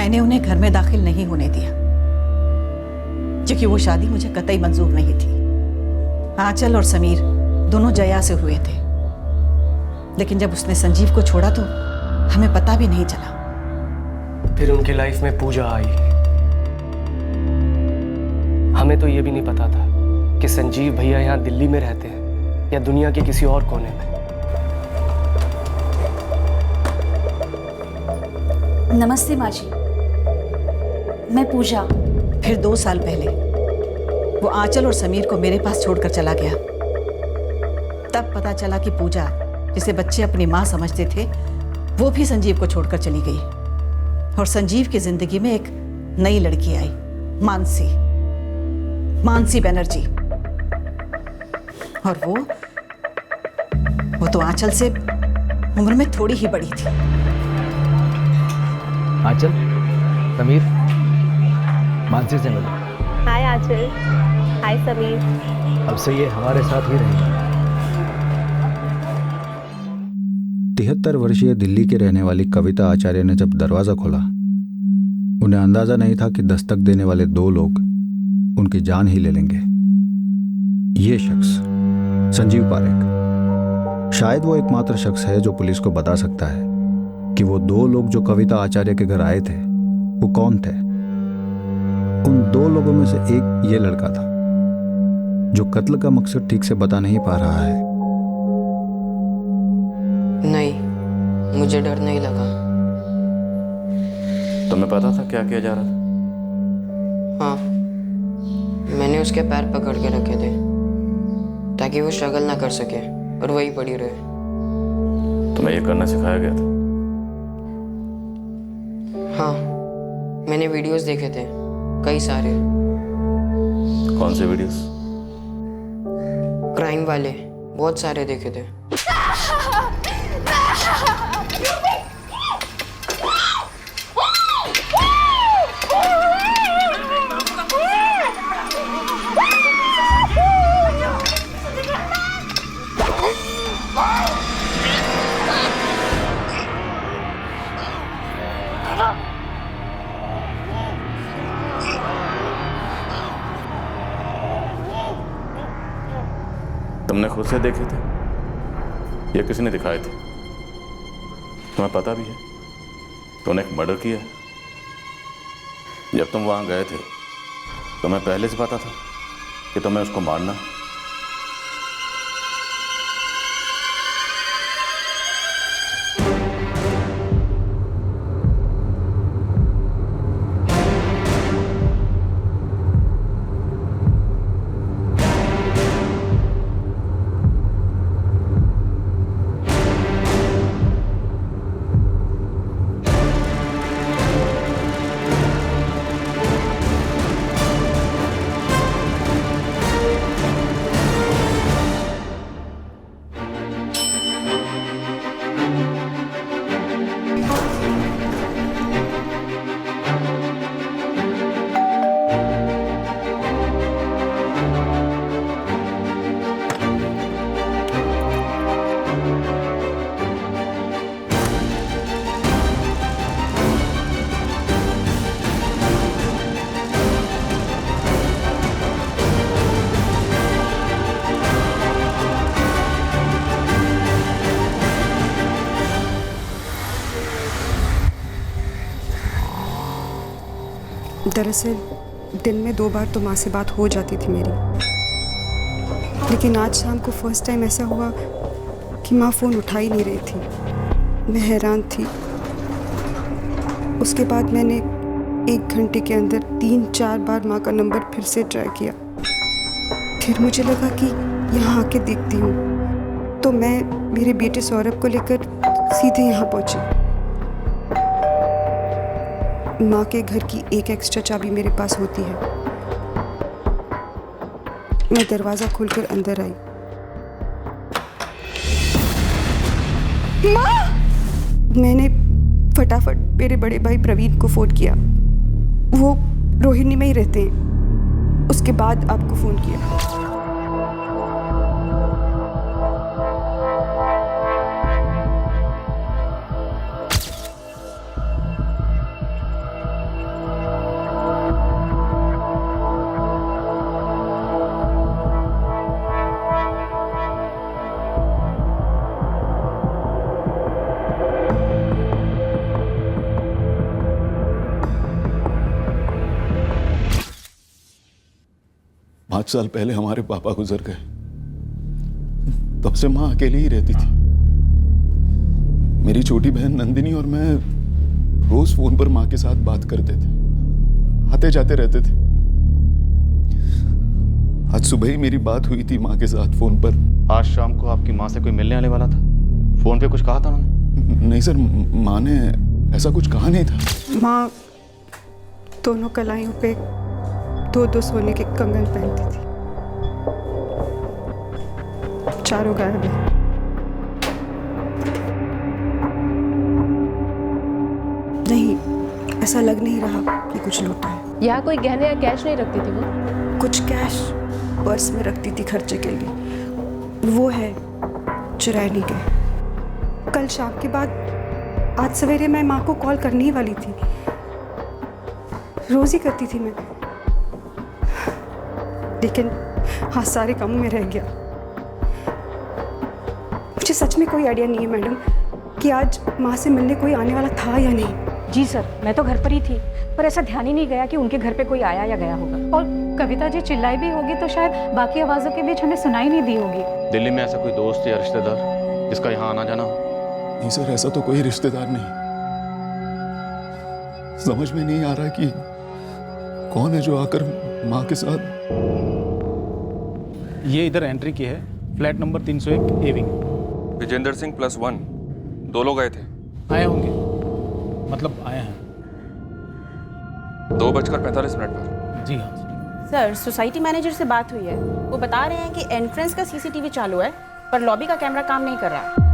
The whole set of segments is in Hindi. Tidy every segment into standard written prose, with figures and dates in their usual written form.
मैंने उन्हें घर में दाखिल नहीं होने दिया क्योंकि वो शादी मुझे कतई मंजूर नहीं थी। आंचल और समीर दोनों जया से हुए थे, लेकिन जब उसने संजीव को छोड़ा तो हमें पता भी नहीं चला। फिर उनकी लाइफ में पूजा आई। हमें तो ये भी नहीं पता था कि संजीव भैया यहाँ दिल्ली में रहते हैं या दुनिया के किसी और कोने में। नमस्ते माँ जी, मैं पूजा। फिर 2 साल पहले वो आंचल और समीर को मेरे पास छोड़कर चला गया। तब पता चला कि पूजा, जिसे बच्चे अपनी माँ समझते थे, वो भी संजीव को छोड़कर चली गई। और संजीव की जिंदगी में एक नई लड़की आई, मानसी बनर्जी। और वो तो आंचल से उम्र में थोड़ी ही बड़ी थी। आंचल, समीर, मानसी से मिलो। हाय आंचल। हाय समीर। अब से ये हमारे साथ ही रहेंगे। 73 वर्षीय दिल्ली की रहने वाली कविता आचार्य ने जब दरवाजा खोला, उन्हें अंदाजा नहीं था कि दस्तक देने वाले 2 लोग उनकी जान ही ले लेंगे। ये शख्स संजीव पारेख, शायद वो एकमात्र शख्स है जो पुलिस को बता सकता है कि वो 2 लोग जो कविता आचार्य के घर आए थे वो कौन थे। उन 2 लोगों में से एक ये लड़का था जो कत्ल का मकसद ठीक से बता नहीं पा रहा है। नहीं, मुझे डर नहीं लगा। तुम्हें पता था क्या किया जा रहा था? हाँ, मैंने उसके पैर पकड़ के रखे थे ताकि वो स्ट्रगल ना कर सके और वही पड़ी रहे। तुम्हें ये करना सिखाया गया था? हाँ, मैंने वीडियोस देखे थे, कई सारे। कौन से वीडियोस? क्राइम वाले बहुत सारे देखे थे। तुमने खुद से देखे थे या किसी ने दिखाए थे? तुम्हें पता भी है तूने एक मर्डर किया है। जब तुम वहां गए थे तुम्हें पहले से पता था कि तुम्हें उसको मारना। दरअसल दिन में 2 बार तो माँ से बात हो जाती थी मेरी, लेकिन आज शाम को फर्स्ट टाइम ऐसा हुआ कि माँ फ़ोन उठा ही नहीं रही थी। मैं हैरान थी। उसके बाद मैंने 1 घंटे के अंदर 3-4 बार माँ का नंबर फिर से ट्राई किया। फिर मुझे लगा कि यहाँ आके देखती हूँ, तो मैं मेरे बेटे सौरभ को लेकर सीधे यहाँ पहुँची। माँ के घर की एक एक्स्ट्रा चाबी मेरे पास होती है। मैं दरवाजा खोलकर अंदर आई। माँ! मैंने फटाफट मेरे बड़े भाई प्रवीण को फ़ोन किया। वो रोहिणी में ही रहते हैं। उसके बाद आपको फ़ोन किया। साल पहले हमारे पापा गुजर गए, तब से माँ अकेली ही रहती थी। मेरी छोटी बहन नंदिनी और मैं रोज फोन पर माँ के साथ बात करते थे, आते जाते रहते थे। आज सुबह ही मेरी बात हुई थी माँ के साथ फोन पर। आज शाम को आपकी माँ से कोई मिलने आने वाला था? फोन पे कुछ कहा था उन्होंने? नहीं सर, माँ ने ऐसा कुछ कहा नहीं था। माँ दोनों कलाइयों पे दो सोने के कंगन पहनती थी। चारों गायब हैं। नहीं, ऐसा लग नहीं रहा कि कुछ लूटा है। यहाँ कोई गहने या कैश नहीं रखती थी वो? कुछ कैश पर्स में रखती थी खर्चे के लिए, वो है चुराए नहीं गए। कल शाम के बाद आज सवेरे मैं माँ को कॉल करने ही वाली थी, रोज ही करती थी मैं, लेकिन आज सारे कामों में रह गया। मुझे सच में कोई आइडिया नहीं है मैडम कि आज माँ से मिलने कोई आने वाला था या नहीं। जी सर, मैं तो घर पर ही थी, पर ऐसा ध्यान ही नहीं गया कि उनके घर पे कोई आया या गया होगा। और कविता जी चिल्लाई भी होगी तो शायद बाकी आवाज़ों के बीच हमें सुनाई नहीं दी होगी। दिल्ली में ऐसा कोई दोस्त या रिश्तेदार जिसका यहाँ आना जाना हो? नहीं सर, ऐसा तो कोई रिश्तेदार नहीं। समझ में नहीं आ रहा कि कौन है जो आकर माँ के साथ। ये इधर एंट्री की है, flat number 301 A wing. Vijendra Singh +1, 2 लोग आए थे। आए होंगे, मतलब आए हैं। 2:45 पर। जी हाँ सर, सोसाइटी मैनेजर से बात हुई है। वो बता रहे हैं कि एंट्रेंस का सीसीटीवी चालू है, पर लॉबी का कैमरा काम नहीं कर रहा।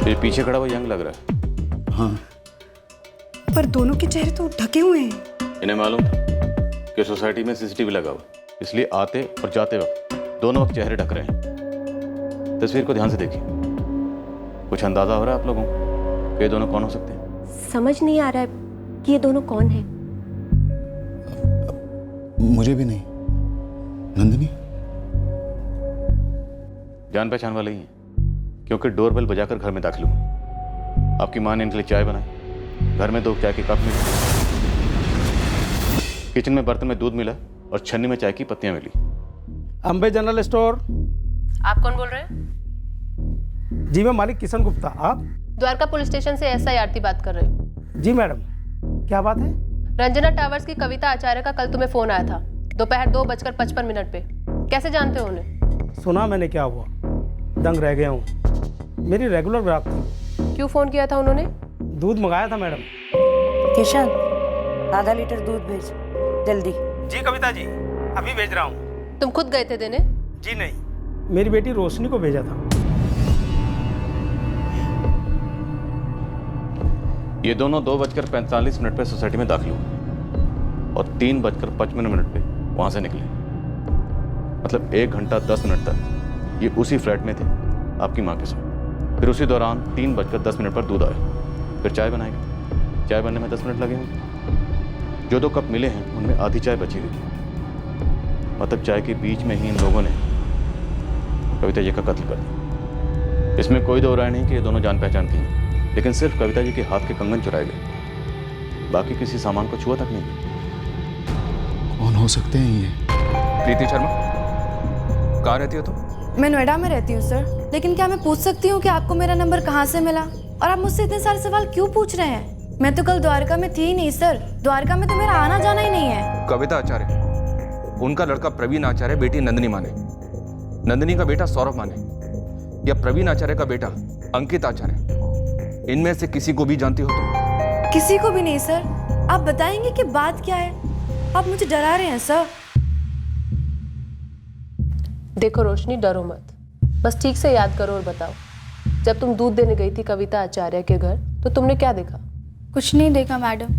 ये पीछे खड़ा हुआ यंग लग रहा है। हाँ, पर दोनों के चेहरे तो ढके हुए हैं। इन्हें मालूम था कि सोसाइटी में सीसीटीवी लगा हुआ, इसलिए आते और जाते वक्त दोनों वक्त चेहरे ढक रहे हैं। तस्वीर को ध्यान से देखिए। कुछ अंदाजा हो रहा है आप लोगों को कि ये दोनों कौन हो सकते हैं? समझ नहीं आ रहा है कि ये दोनों कौन हैं। मुझे भी नहीं। नंदिनी? जान पहचान वाले ही हैं, क्योंकि डोरबेल बजाकर घर में दाखिल हुआ। आपकी माँ ने इनके लिए चाय बनाई, घर में 2 चाय के कप मिले, किचन में बर्तन में दूध मिला और छन्नी में चाय की पत्तियां मिली। Ambe general store. आप कौन बोल रहे हैं? जी मैं मालिक किशन गुप्ता। आप? द्वारका पुलिस स्टेशन से SI आरती बात कर रहे हो। जी मैडम, क्या बात है? रंजना टावर्स की कविता आचार्य का कल तुम्हें फोन आया था, दोपहर 2:55 पे। कैसे जानते हो उन्हें? सुना मैंने, क्या हुआ? दंग रह गया हूँ। मेरी रेगुलर ग्राहक थी। क्यों फोन किया था उन्होंने? दूध मंगाया था मैडम। किशन, आधा लीटर दूध भेज जल्दी। जी कविता जी, अभी भेज रहा हूँ। तुम खुद गए थे देने? जी नहीं, मेरी बेटी रोशनी को भेजा था। ये दोनों 2:45 पे सोसाइटी में दाखिल हुए और 3:55 पे वहां से निकले। मतलब 1 घंटा 10 मिनट तक ये उसी फ्लैट में थे आपकी माँ के साथ। फिर उसी दौरान 3:10 पर दूध आया, फिर चाय बनाई गई। चाय बनने में 10 मिनट लगे होंगे। जो 2 कप मिले हैं उनमें आधी चाय बची हुई थी। मतलब चाय के बीच में ही इन लोगों ने कविता जी का कत्ल कर दिया। इसमें कोई दो राय नहीं कि ये दोनों जान पहचान की, लेकिन सिर्फ कविता जी के हाथ के कंगन चुराए गए, बाकी किसी सामान को छुआ तक नहीं। कौन हो सकते हैं ये? प्रीति शर्मा, कहाँ रहती हो तुम? मैं नोएडा में रहती हूँ सर, लेकिन क्या मैं पूछ सकती हूँ कि आपको मेरा नंबर कहाँ से मिला और आप मुझसे इतने सारे सवाल क्यों पूछ रहे हैं? मैं तो कल द्वारका में थी ही नहीं सर, द्वारका में तो मेरा आना जाना ही नहीं है। कविता आचार्य, उनका लड़का प्रवीण आचार्य, बेटी नंदिनी माने, नंदिनी का बेटा सौरभ माने, या प्रवीण आचार्य का बेटा अंकित आचार्य, इनमें से किसी को भी जानती हो तुम? किसी को भी नहीं सर। आप बताएंगे कि बात क्या है? आप मुझे डरा रहे हैं सर। देखो रोशनी, डरो मत, बस ठीक से याद करो और बताओ, जब तुम दूध देने गई थी कविता आचार्य के घर तो तुमने क्या देखा? कुछ नहीं देखा मैडम,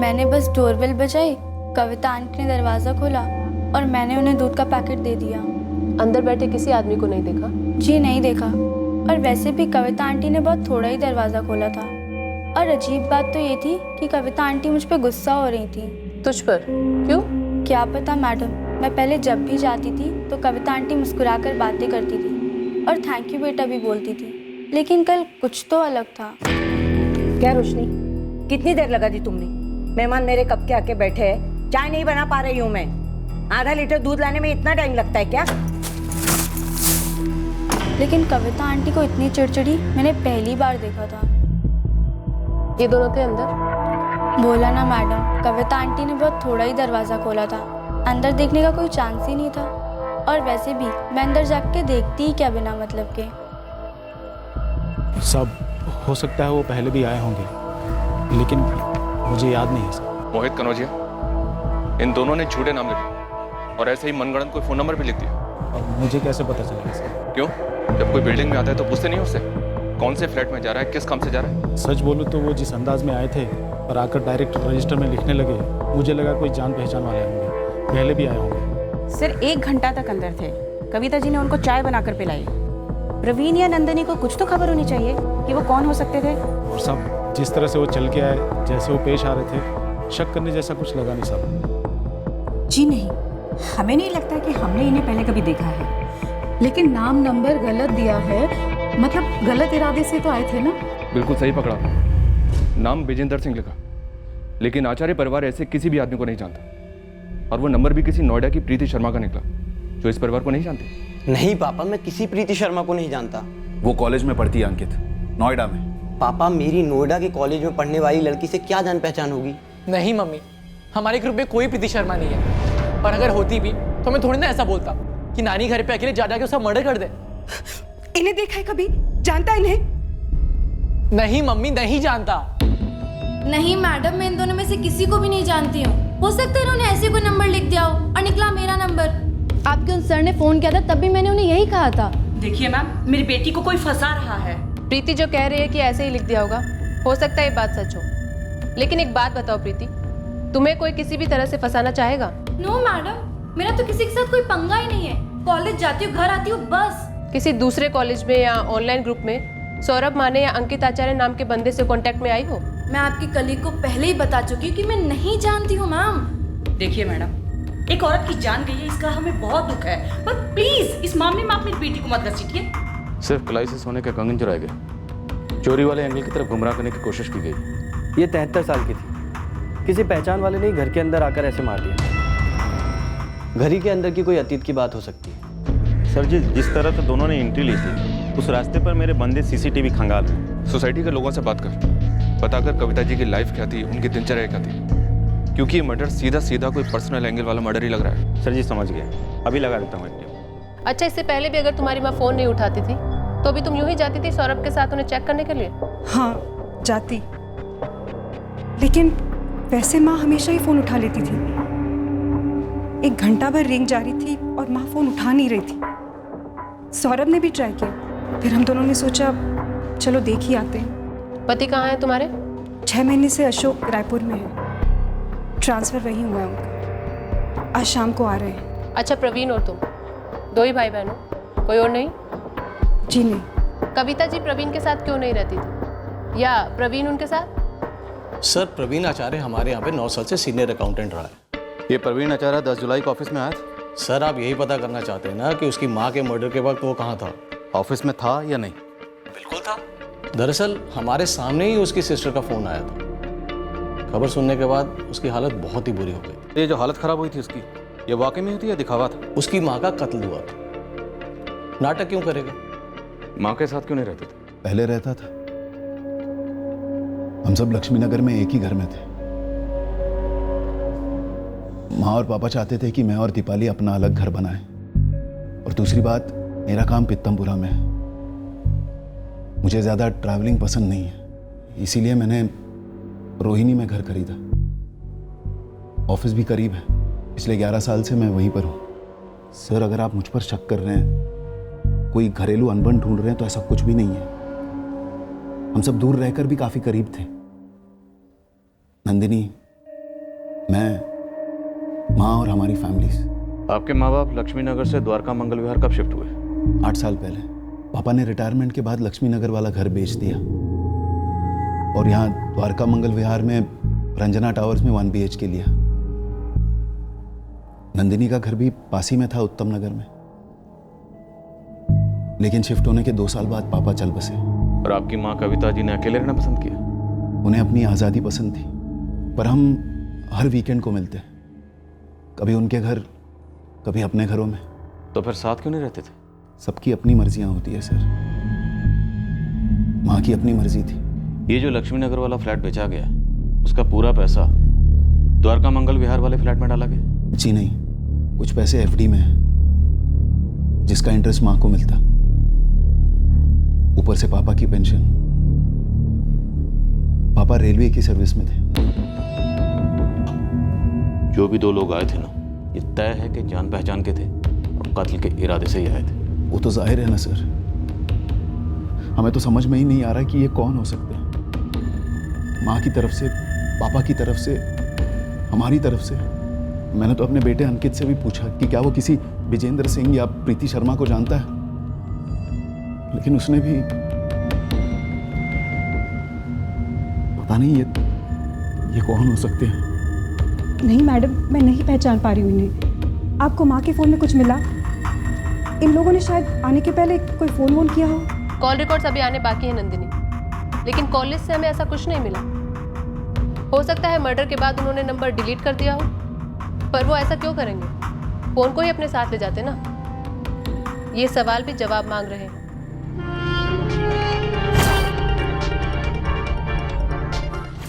मैंने बस डोरबेल बजाई, कविता आंटी ने दरवाज़ा खोला और मैंने उन्हें दूध का पैकेट दे दिया। अंदर बैठे किसी आदमी को नहीं देखा? जी नहीं देखा, और वैसे भी कविता आंटी ने बहुत थोड़ा ही दरवाज़ा खोला था। और अजीब बात तो ये थी कि कविता आंटी मुझ पे गुस्सा हो रही थी। तुझ पर? क्यों? क्या पता मैडम, मैं पहले जब भी जाती थी तो कविता आंटी मुस्कुराकर बातें करती थी और थैंक यू बेटा भी बोलती थी, लेकिन कल कुछ तो अलग था। क्या रोशनी, कितनी देर लगा दी तुमने? मेहमान मेरे कब के आके बैठे हैं, चाय नहीं बना पा रही हूँ मैं। आधा लीटर दूध लाने में इतना टाइम लगता है क्या? लेकिन कविता आंटी को इतनी चिड़चिड़ी मैंने पहली बार देखा था। ये दोनों थे अंदर? बोला ना मैडम, कविता आंटी ने बहुत थोड़ा ही दरवाज़ा खोला था, अंदर देखने का कोई चांस ही नहीं था। और वैसे भी मैं अंदर जाके देखती ही क्या बिना मतलब के। सब हो सकता है वो पहले भी आए होंगे, लेकिन मुझे याद नहीं है सर। मोहित कनौजिया, इन दोनों ने झूठे नाम लिखे और ऐसे ही मनगढ़ंत कोई फ़ोन नंबर भी लिख दिया। अब मुझे कैसे पता चलेगा सर? क्यों? जब कोई बिल्डिंग में आता है तो पूछते नहीं उससे कौन से फ्लैट में जा रहा है, किस काम से जा रहा है? सच बोलूँ तो वो जिस अंदाज में आए थे और आकर डायरेक्ट रजिस्टर में लिखने लगे, मुझे लगा कोई जान पहचान वाले होंगे, पहले भी आए होंगे। सर 1 घंटा तक अंदर थे, कविता जी ने उनको चाय बनाकर पिलाई। प्रवीण या नंदिनी को कुछ तो खबर होनी चाहिए कि वो कौन हो सकते थे। और सब जिस तरह से वो चल के आए, जैसे वो पेश आ रहे थे, शक करने जैसा कुछ लगा नहीं साहब। जी नहीं, हमें नहीं लगता कि हमने इन्हें पहले कभी देखा है, लेकिन नाम नंबर गलत दिया है, मतलब गलत इरादे से तो आए थे ना? बिल्कुल सही पकड़ा, नाम विजेंद्र सिंह लिखा, लेकिन आचार्य परिवार ऐसे किसी भी आदमी को नहीं जानता। और वो नंबर भी किसी नोएडा की प्रीति शर्मा का निकला, जो इस परिवार को नहीं जानती। नहीं पापा, मैं किसी प्रीति शर्मा को नहीं जानता। वो कॉलेज में पढ़ती है अंकित, नोएडा में। पापा, मेरी नोएडा के कॉलेज में पढ़ने वाली लड़की से क्या जान पहचान होगी? नहीं मम्मी, हमारे ग्रुप में कोई प्रीति शर्मा नहीं है, और अगर होती भी तो मैं थोड़ी ना ऐसा बोलता कि नानी घर पे अकेले जा के उसका मर्डर कर दे। इन्हें देखा है कभी? जानता है इन्हें? नहीं मम्मी, नहीं जानता। नहीं मैडम, मैं इन दोनों में से किसी को भी नहीं जानती हूँ। हो सकता है इन्होंने ऐसे कोई नंबर लिख दिया हो और निकला मेरा नंबर। आपके उन सर ने फोन किया था, तब भी मैंने उन्हें यही कहा था। देखिए मैम, मेरी बेटी को कोई फंसा रहा है। प्रीति जो कह रही है कि ऐसे ही लिख दिया होगा, हो सकता है ये बात सच हो, लेकिन एक बात बताओ प्रीति, तुम्हें कोई किसी भी तरह से फंसाना चाहेगा? नो मैडम, मेरा तो किसी के साथ कोई पंगा ही नहीं है। कॉलेज जाती हूँ, घर आती हूँ, बस। किसी दूसरे कॉलेज में या ऑनलाइन ग्रुप में सौरभ माने या अंकित आचार्य नाम के बंदे से कांटेक्ट में आई हो? मैं आपकी कलीग को पहले ही बता चुकी हूँ कि मैं नहीं जानती हूँ मैम। देखिए मैडम, एक औरत की जान गई है, इसका हमें बहुत दुख है, पर प्लीज इस मामले में आप मेरी बेटी को मत घसीटिए। सिर्फ क्राइसिस होने के कंगन चुराए गए, चोरी वाले एंगल की तरफ गुमराह करने की कोशिश की गई। ये 73 साल की थी, किसी पहचान वाले ने घर के अंदर आकर ऐसे मार दिया। घर ही के अंदर की कोई अतीत की बात हो सकती है। सर जी, जिस तरह से दोनों ने एंट्री ली थी, उस रास्ते पर मेरे बंदे सीसीटीवी खंगाल हैं। सोसाइटी के लोगों से बात कर, पता कर कविता जी की लाइफ क्या थी, उनकी दिनचर्या क्या थी, क्योंकि ये मर्डर सीधा सीधा कोई पर्सनल एंगल वाला मर्डर ही लग रहा है। सर जी समझ गए, अभी लगा देता हूँ एक। अच्छा, इससे पहले भी अगर तुम्हारी माँ फोन नहीं उठाती थी तो भी तुम यूं ही जाती थी सौरभ के साथ उन्हें चेक करने के लिए? हाँ जाती, लेकिन वैसे माँ हमेशा ही फोन उठा लेती थी। 1 घंटा भर रिंग जारी थी और माँ फोन उठा नहीं रही थी। सौरभ ने भी ट्राई किया, फिर हम दोनों ने सोचा चलो देख ही आते हैं। पति कहाँ है तुम्हारे? 6 महीने से अशोक रायपुर में है, ट्रांसफर वहीं हुआ है उनका, आज शाम को आ रहे हैं। अच्छा, प्रवीण और तुम 2 ही भाई बहन हो, कोई और नहीं? जी नहीं। कविता जी प्रवीण के साथ क्यों नहीं रहती थी, या प्रवीण उनके साथ? सर, प्रवीण आचार्य हमारे यहाँ पे 9 साल से सीनियर अकाउंटेंट रहा है। ये प्रवीण आचार्य 10 जुलाई को ऑफिस में आया था। सर, आप यही पता करना चाहते हैं ना कि उसकी माँ के मर्डर के वक्त वो कहाँ था? ऑफिस में था या नहीं? बिल्कुल था। दरअसल हमारे सामने ही उसकी सिस्टर का फोन आया था। खबर सुनने के बाद उसकी हालत बहुत ही बुरी हो गई। ये जो हालत खराब हुई थी उसकी, ये वाकई में हुई थी या दिखावा था? उसकी माँ का कत्ल हुआ था। नाटक क्यों करेगा? माँ के साथ क्यों नहीं रहते थे? पहले रहता था, हम सब लक्ष्मी नगर में एक ही घर में थे। माँ और पापा चाहते थे कि मैं और दीपाली अपना अलग घर बनाएं, और दूसरी बात, मेरा काम पित्तमपुरा में है, मुझे ज़्यादा ट्रैवलिंग पसंद नहीं है, इसीलिए मैंने रोहिणी में घर खरीदा। ऑफिस भी करीब है, पिछले 11 साल से मैं वहीं पर हूँ। सर, अगर आप मुझ पर शक कर रहे हैं, कोई घरेलू अनबन ढूंढ रहे हैं, तो ऐसा कुछ भी नहीं है। हम सब दूर रहकर भी काफ़ी करीब थे। नंदिनी, मैं, माँ और हमारी फैमिलीज। आपके माँ बाप लक्ष्मी नगर से द्वारका मंगल विहार कब शिफ्ट हुए? 8 साल पहले। पापा ने रिटायरमेंट के बाद लक्ष्मी नगर वाला घर बेच दिया। और यहाँ द्वारका मंगल विहार में रंजना टावर्स में 1 BHK लिया। नंदिनी का घर भी पास ही में था, उत्तम नगर में। लेकिन शिफ्ट होने के 2 साल बाद पापा चल बसे। और आपकी माँ कविता जी ने अकेले रहना पसंद किया? उन्हें अपनी आज़ादी पसंद थी, पर हम हर वीकेंड को मिलते, कभी उनके घर कभी अपने घरों में। तो फिर साथ क्यों नहीं रहते थे? सबकी अपनी मर्जियां होती है सर। माँ की अपनी मर्जी थी। ये जो लक्ष्मी नगर वाला फ्लैट बेचा गया, उसका पूरा पैसा द्वारका मंगल विहार वाले फ्लैट में डाला गया? जी नहीं, कुछ पैसे FD में है, जिसका इंटरेस्ट माँ को मिलता, ऊपर से पापा की पेंशन। पापा रेलवे की सर्विस में थे। जो भी 2 लोग आए थे ना, ये तय है कि जान पहचान के थे और कत्ल के इरादे से ही आए थे। वो तो जाहिर है ना सर, हमें तो समझ में ही नहीं आ रहा कि ये कौन हो सकते हैं। माँ की तरफ से, पापा की तरफ से, हमारी तरफ से। मैंने तो अपने बेटे अंकित से भी पूछा कि क्या वो किसी विजेंद्र सिंह या प्रीति शर्मा को जानता है, लेकिन उसने भी पता नहीं ये कौन हो सकते हैं। नहीं मैडम, मैं नहीं पहचान पा रही हूँ इन्हें। आपको माँ के फ़ोन में कुछ मिला? इन लोगों ने शायद आने के पहले कोई फ़ोन वोन किया हो। कॉल रिकॉर्ड्स अभी आने बाकी है नंदिनी, लेकिन कॉल लिस्ट से हमें ऐसा कुछ नहीं मिला। हो सकता है मर्डर के बाद उन्होंने नंबर डिलीट कर दिया हो, पर वो ऐसा क्यों करेंगे? फ़ोन को ही अपने साथ ले जाते ना। ये सवाल भी जवाब मांग रहे हैं।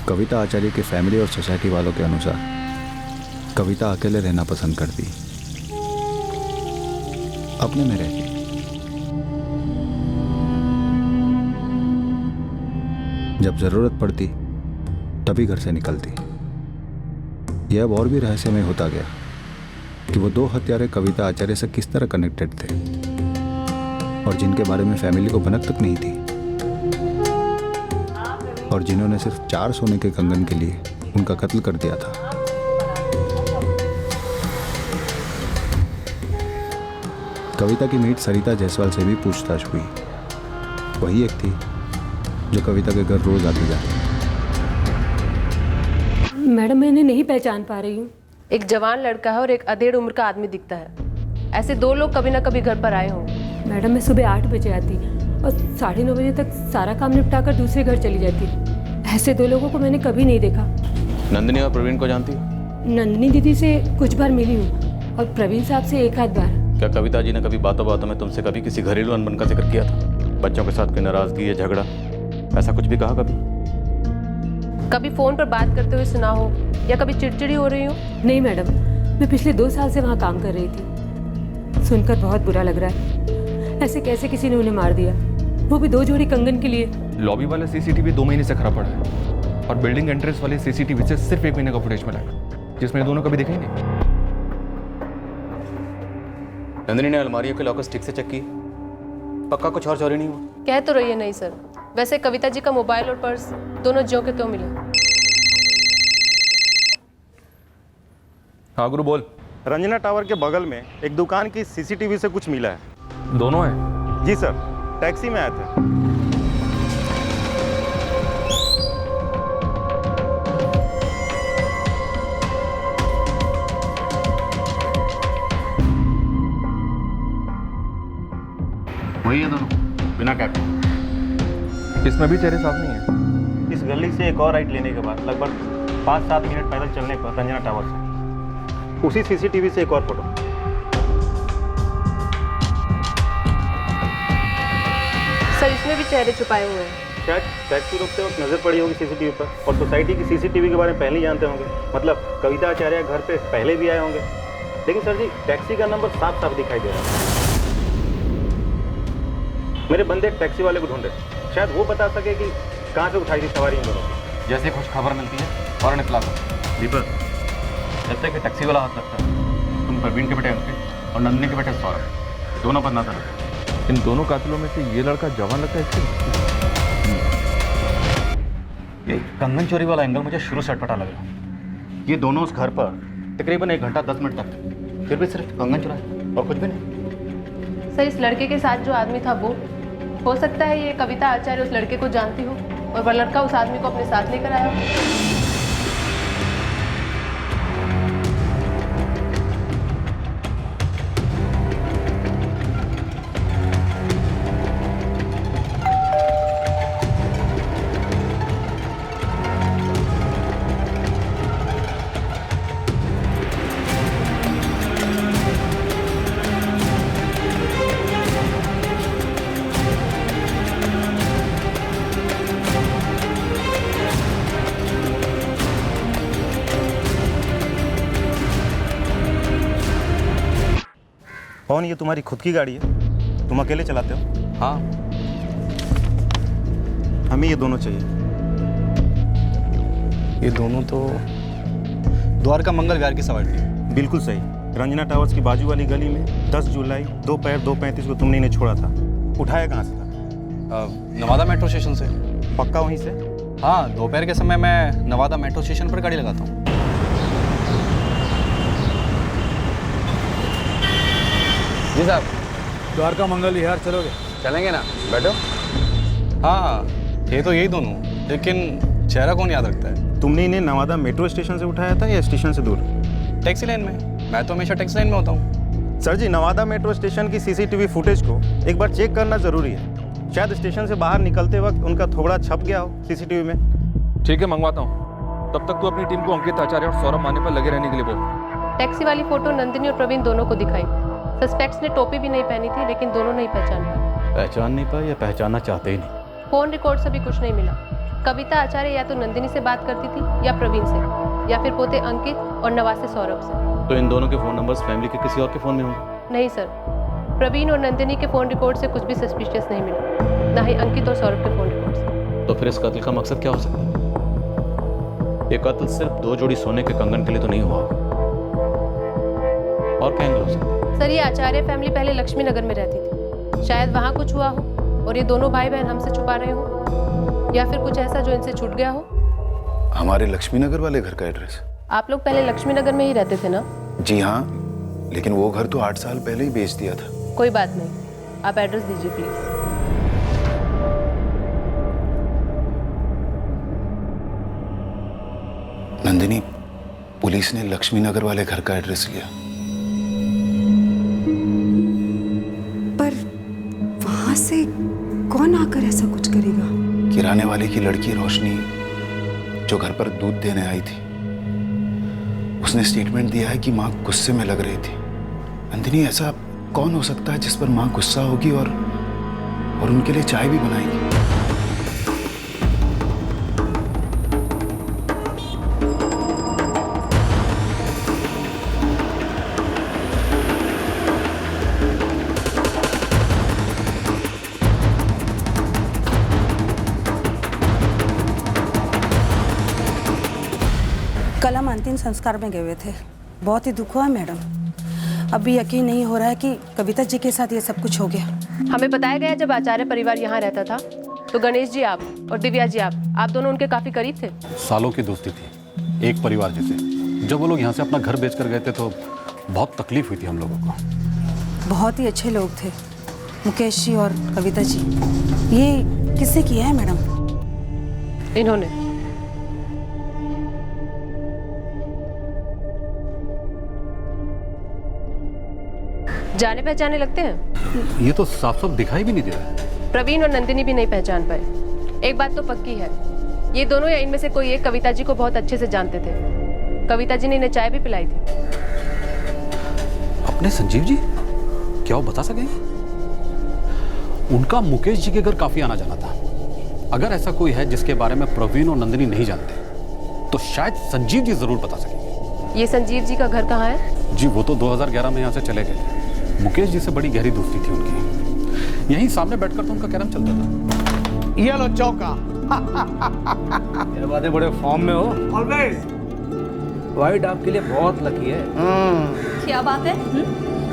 कविता आचार्य की फैमिली और सोसाइटी वालों के अनुसार कविता अकेले रहना पसंद करती, अपने में रहती। जब जरूरत पड़ती तभी घर से निकलती। यह अब और भी रहस्यमय होता गया कि वो 2 हत्यारे कविता आचार्य से किस तरह कनेक्टेड थे, और जिनके बारे में फैमिली को भनक तक नहीं थी, और जिन्होंने सिर्फ 4 सोने के कंगन के लिए उनका कत्ल कर दिया था। कविता की मीट सरिता जायसवाल से भी पूछताछ हुई। वही एक थी जो कविता के घर रोज आती जाती। मैडम, मैं इन्हें नहीं पहचान पा रही हूँ। एक जवान लड़का है और एक अधेड़ उम्र का आदमी दिखता है। ऐसे 2 लोग कभी ना कभी घर पर आए होंगे। मैडम, मैं सुबह 8 बजे आती और 9:30 बजे तक सारा काम निपटा कर दूसरे घर चली जाती। ऐसे 2 लोगों को मैंने कभी नहीं देखा। नंदिनी और प्रवीण को जानती हो? नंदिनी दीदी से कुछ बार मिली हूँ और प्रवीण साहब से 1 आध बार। क्या कविता जी ने कभी बातों बातों में तुमसे कभी किसी घरेलू अनबन का जिक्र किया था? बच्चों के साथ कोई नाराजगी या झगड़ा, ऐसा कुछ भी कहा कभी? कभी फोन पर बात करते हुए सुना हो या कभी चिड़चिड़ी हो रही हो? नहीं मैडम, मैं पिछले 2 साल से वहाँ काम कर रही थी। सुनकर बहुत बुरा लग रहा है। ऐसे कैसे किसी ने उन्हें मार दिया, वो भी 2 जोड़ी कंगन के लिए। लॉबी वाला CCTV 2 महीने से खराब पड़ा है और बिल्डिंग एंट्रेंस वाले CCTV से सिर्फ 1 महीने का फुटेज मिला है, जिसमें दोनों कभी देखे ही नहीं। नंदिनी ने अलमारियों के लॉकर्स ठीक से चेक किए? पक्का कुछ और चोरी नहीं हुआ? कह तो रही है नहीं सर। वैसे कविता जी का मोबाइल और पर्स दोनों ज्यों के त्यों मिले। हाँ गुरु बोल। रंजना टावर के बगल में एक दुकान की CCTV से कुछ मिला है। दोनों हैं? जी सर, टैक्सी में आए थे। वही है दोनों, बिना कैप। इसमें भी चेहरे साफ नहीं है। इस गली से एक और राइट लेने के बाद लगभग 5-7 मिनट पैदल चलने पर रंजना टावर से उसी CCTV से एक और फोटो। सर इसमें भी चेहरे छुपाए हुए हैं। शायद टैक्सी रोकते वक्त नजर पड़ी होगी CCTV पर, और सोसाइटी की CCTV के बारे में पहले ही जानते होंगे। मतलब कविता आचार्य घर पे पहले भी आए होंगे। लेकिन सर जी, टैक्सी का नंबर साफ साफ दिखाई दे रहा है। मेरे बंदे एक टैक्सी वाले को ढूंढ रहे, शायद वो बता सके कि कहाँ से उठाई थी सवारी इन दोनों की। जैसे कुछ खबर मिलती है फौरन इत्तला करो। दीपक, जब तक कि टैक्सी वाला हाथ लगता है, तुम प्रवीण के बेटे अंकित और नंदिनी के बेटे सौरभ, दोनों पर नजर रखो। इन दोनों कातिलों में से ये लड़का जवान लगता है इसके। ये कंगन चोरी वाला एंगल मुझे शुरू से अटपटा लगा। ये दोनों उस घर पर तकरीबन 1 घंटा 10 मिनट तक, फिर भी सिर्फ कंगन चुराए और कुछ भी नहीं। सर इस लड़के के साथ जो आदमी था वो, हो सकता है ये कविता आचार्य उस लड़के को जानती हो। और वह लड़का उस आदमी को अपने साथ लेकर आया हो। कौन, ये तुम्हारी खुद की गाड़ी है? तुम अकेले चलाते हो? हाँ। हमें ये दोनों चाहिए। ये दोनों तो द्वारका मंगल विहार की सवारी। बिल्कुल सही। रंजना टावर्स की बाजू वाली गली में 10 जुलाई दोपहर 2:35 को तुमने इन्हें छोड़ा था। उठाया कहाँ से था? नवादा मेट्रो स्टेशन से। पक्का वहीं से? हाँ, दोपहर के समय मैं नवादा मेट्रो स्टेशन पर गाड़ी लगाता हूँ। जी साहब। द्वारका मंगल विहार चलोगे? चलेंगे ना, बैठो। हाँ, थे तो यही दोनों, लेकिन चेहरा कौन याद रखता है? तुमने इन्हें नवादा मेट्रो स्टेशन से उठाया था या स्टेशन से दूर? टैक्सी लाइन में। मैं तो हमेशा टैक्सी लाइन में होता हूँ। सर जी, नवादा मेट्रो स्टेशन की सीसीटीवी फुटेज को एक बार चेक करना जरूरी है। शायद स्टेशन से बाहर निकलते वक्त उनका थोड़ा छप गया हो सीसीटीवी में। ठीक है, मंगवाता हूँ। तब तक तू अपनी टीम को अंकित आचार्य और सौरभ माने पर लगे रहने के लिए बोल। टैक्सी वाली फोटो नंदिनी और प्रवीण दोनों को दिखाई। सस्पेक्ट्स ने टोपी भी नहीं पहनी थी, लेकिन दोनों नहीं पहचान पाए। पहचान नहीं पाए या पहचानना चाहते ही नहीं? फोन रिकॉर्ड से भी कुछ नहीं मिला। कविता आचार्य या तो नंदिनी से बात करती थी या प्रवीण से, या फिर पोते अंकित और नवासे सौरभ से। तो इन दोनों के फ़ोन नंबर्स फैमिली के किसी और के फ़ोन में होंगे? नहीं सर, प्रवीण और नंदिनी के फ़ोन रिकॉर्ड से कुछ भी सस्पिशियस नहीं मिला, ना ही अंकित और सौरभ के फ़ोन रिकॉर्ड से। तो फिर इस कत्ल का मकसद क्या हो सकता है? ये कत्ल सिर्फ 2 जोड़ी सोने के कंगन के लिए तो नहीं हुआ होगा। और क्या एंगल हो सकता है? सर, ये आचार्य फैमिली पहले लक्ष्मी नगर में रहती थी। शायद वहाँ कुछ हुआ हो और ये दोनों भाई बहन हमसे छुपा रहे हो, या फिर कुछ ऐसा जो इनसे छूट गया हो। हमारे लक्ष्मी नगर वाले घर का एड्रेस? आप लोग पहले लक्ष्मी नगर में ही रहते थे ना? जी हाँ, लेकिन वो घर तो 8 साल पहले ही बेच दिया था। कोई बात नहीं, आप एड्रेस दीजिए प्लीज। नंदिनी, पुलिस ने लक्ष्मी नगर वाले घर का एड्रेस लिया। पर वहां से कौन आकर ऐसा कुछ करेगा? किराने वाले की लड़की रोशनी, जो घर पर दूध देने आई थी, उसने स्टेटमेंट दिया है कि माँ गुस्से में लग रही थी। नंदिनी, ऐसा कौन हो सकता है जिस पर माँ गुस्सा होगी और उनके लिए चाय भी बनाएगी? कल हम अंतिम संस्कार में गए हुए थे। बहुत ही दुख हुआ मैडम। अभी यकीन नहीं हो रहा है कि कविता जी के साथ ये सब कुछ हो गया। हमें बताया गया जब आचार्य परिवार यहाँ रहता था तो गणेश जी आप और दिव्या जी आप दोनों उनके काफी करीब थे। सालों की दोस्ती थी, एक परिवार जैसे। जब वो लोग यहाँ से अपना घर बेच कर गए थे तो बहुत तकलीफ हुई थी हम लोगों को। बहुत ही अच्छे लोग थे मुकेश जी और कविता जी। ये किसने किया है मैडम? इन्होंने। जाने पहचाने लगते हैं। ये तो साफ साफ दिखाई भी नहीं दे रहा है। प्रवीण और नंदिनी भी नहीं पहचान पाए। एक बात तो पक्की है, ये दोनों या इनमें से कोई एक कविता जी को बहुत अच्छे से जानते थे। कविता जी ने इन्हें चाय भी पिलाई थी। अपने संजीव जी? क्या वो बता सकेंगे? उनका मुकेश जी के घर काफी आना जाना था। अगर ऐसा कोई है जिसके बारे में प्रवीण और नंदिनी नहीं जानते तो शायद संजीव जी जरूर बता सकेंगे। ये संजीव जी का घर कहाँ है? जी वो तो 2011 में यहाँ से चले गए। मुकेश जी से बड़ी गहरी दोस्ती थी उनकी। यहीं सामने बैठकर तो उनका कैरम चलता था। ये लो चौका। ये बातें बड़े फॉर्म में हो। ऑलवेज। वाइट आपके लिए बहुत लकी है। क्या बात है?